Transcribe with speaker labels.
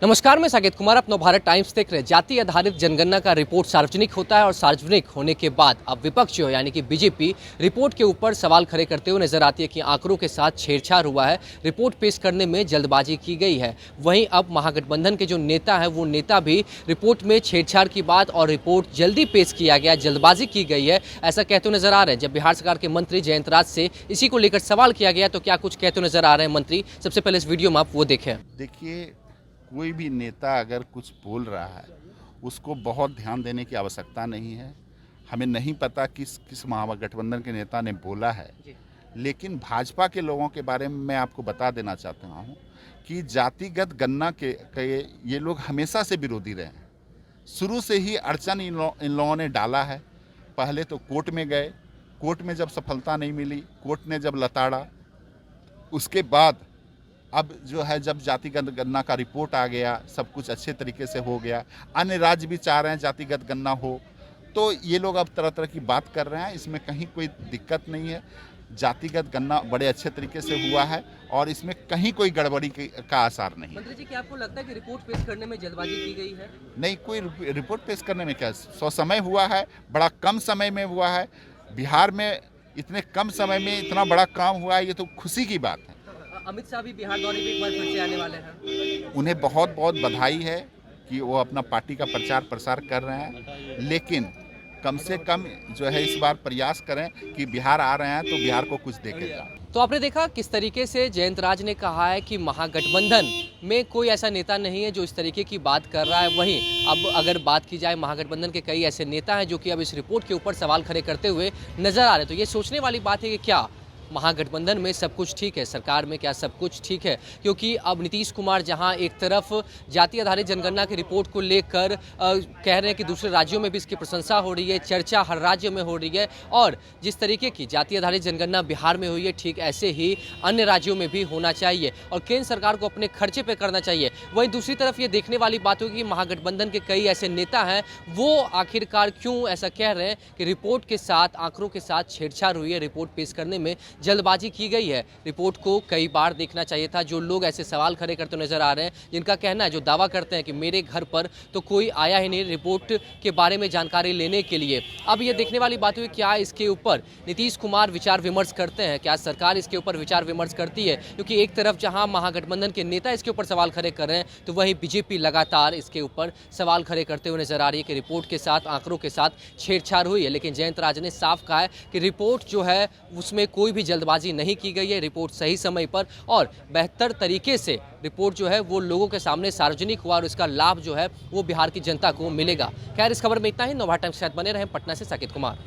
Speaker 1: नमस्कार, मैं साकेत कुमार। आप नवभारत टाइम्स देख रहे हैं। जाति आधारित जनगणना का रिपोर्ट सार्वजनिक होता है और सार्वजनिक होने के बाद अब विपक्ष जो यानी कि बीजेपी रिपोर्ट के ऊपर सवाल खड़े करते हुए नजर आती है कि आंकड़ों के साथ छेड़छाड़ हुआ है, रिपोर्ट पेश करने में जल्दबाजी की गई है। वहीं अब महागठबंधन के जो नेता है वो नेता भी रिपोर्ट में छेड़छाड़ की बात और रिपोर्ट जल्दी पेश किया गया, जल्दबाजी की गई है, ऐसा कहते नजर आ रहे हैं। जब बिहार सरकार के मंत्री जयंत राज से इसी को लेकर सवाल किया गया तो क्या कुछ कहते नजर आ रहे हैं मंत्री, सबसे पहले इस वीडियो में आप वो देखें।
Speaker 2: देखिए, कोई भी नेता अगर कुछ बोल रहा है उसको बहुत ध्यान देने की आवश्यकता नहीं है। हमें नहीं पता किस महागठबंधन के नेता ने बोला है, लेकिन भाजपा के लोगों के बारे में मैं आपको बता देना चाहता हूँ कि जातिगत गणना के ये लोग हमेशा से विरोधी रहे हैं। शुरू से ही अड़चन इन लोगों ने डाला है। पहले तो कोर्ट में गए, कोर्ट में जब सफलता नहीं मिली, कोर्ट ने जब लताड़ा, उसके बाद अब जो है जब जातिगत गणना का रिपोर्ट आ गया, सब कुछ अच्छे तरीके से हो गया, अन्य राज्य भी चाह रहे हैं जातिगत गणना हो, तो ये लोग अब तरह तरह की बात कर रहे हैं। इसमें कहीं कोई दिक्कत नहीं है। जातिगत गणना बड़े अच्छे तरीके से हुआ है और इसमें कहीं कोई गड़बड़ी का आसार नहीं।
Speaker 1: मंत्री जी, क्या आपको लगता है कि रिपोर्ट पेश करने में जल्दबाजी की गई है?
Speaker 2: नहीं, कोई रिपोर्ट पेश करने में क्या, समय हुआ है, बड़ा कम समय में हुआ है। बिहार में इतने कम समय में इतना बड़ा काम हुआ है, ये तो खुशी की बात है।
Speaker 1: अमित शाह भी बिहार दौरे पे एक बार फिर से आने वाले हैं।
Speaker 2: उन्हें बहुत बहुत बधाई है कि वो अपना पार्टी का प्रचार प्रसार कर रहे हैं, लेकिन कम से कम जो है इस बार प्रयास करें कि बिहार आ रहे हैं तो बिहार को कुछ देके जाए।
Speaker 1: तो आपने देखा किस तरीके से जयंत राज ने कहा है कि महागठबंधन में कोई ऐसा नेता नहीं है जो इस तरीके की बात कर रहा है। वहीं अब अगर बात की जाए, महागठबंधन के कई ऐसे नेता हैं जो कि अब इस रिपोर्ट के ऊपर सवाल खड़े करते हुए नजर आ रहे हैं। तो ये सोचने वाली बात है कि क्या महागठबंधन में सब कुछ ठीक है, सरकार में क्या सब कुछ ठीक है? क्योंकि अब नीतीश कुमार जहां एक तरफ जाति आधारित जनगणना की रिपोर्ट को लेकर कह रहे हैं कि दूसरे राज्यों में भी इसकी प्रशंसा हो रही है, चर्चा हर राज्य में हो रही है, और जिस तरीके की जाति आधारित जनगणना बिहार में हुई है ठीक ऐसे ही अन्य राज्यों में भी होना चाहिए और केंद्र सरकार को अपने खर्चे पर करना चाहिए। वहीं दूसरी तरफ ये देखने वाली बात होगी कि महागठबंधन के कई ऐसे नेता हैं, वो आखिरकार क्यों ऐसा कह रहे हैं कि रिपोर्ट के साथ, आंकड़ों के साथ छेड़छाड़ हुई है, रिपोर्ट पेश करने में जल्दबाजी की गई है। रिपोर्ट को कई बार देखना चाहिए था। जो लोग ऐसे सवाल खड़े करते नजर आ रहे हैं, जिनका कहना है, जो दावा करते हैं कि मेरे घर पर तो कोई आया ही नहीं रिपोर्ट के बारे में जानकारी लेने के लिए, अब ये देखने वाली बात हुई क्या इसके ऊपर नीतीश कुमार विचार विमर्श करते हैं, क्या सरकार इसके ऊपर विचार विमर्श करती है? क्योंकि एक तरफ जहां महागठबंधन के नेता इसके ऊपर सवाल खड़े कर रहे हैं, तो वहीं बीजेपी लगातार इसके ऊपर सवाल खड़े करते हुए नजर आ रही है कि रिपोर्ट के साथ, आंकड़ों के साथ छेड़छाड़ हुई है। लेकिन जयंत राज ने साफ कहा है कि रिपोर्ट जो है उसमें कोई भी जल्दबाजी नहीं की गई है, रिपोर्ट सही समय पर और बेहतर तरीके से रिपोर्ट जो है वो लोगों के सामने सार्वजनिक हुआ और इसका लाभ जो है वो बिहार की जनता को मिलेगा। खैर, इस खबर में इतना ही। नवभारत टाइम्स के साथ बने रहें। पटना से साकेत कुमार।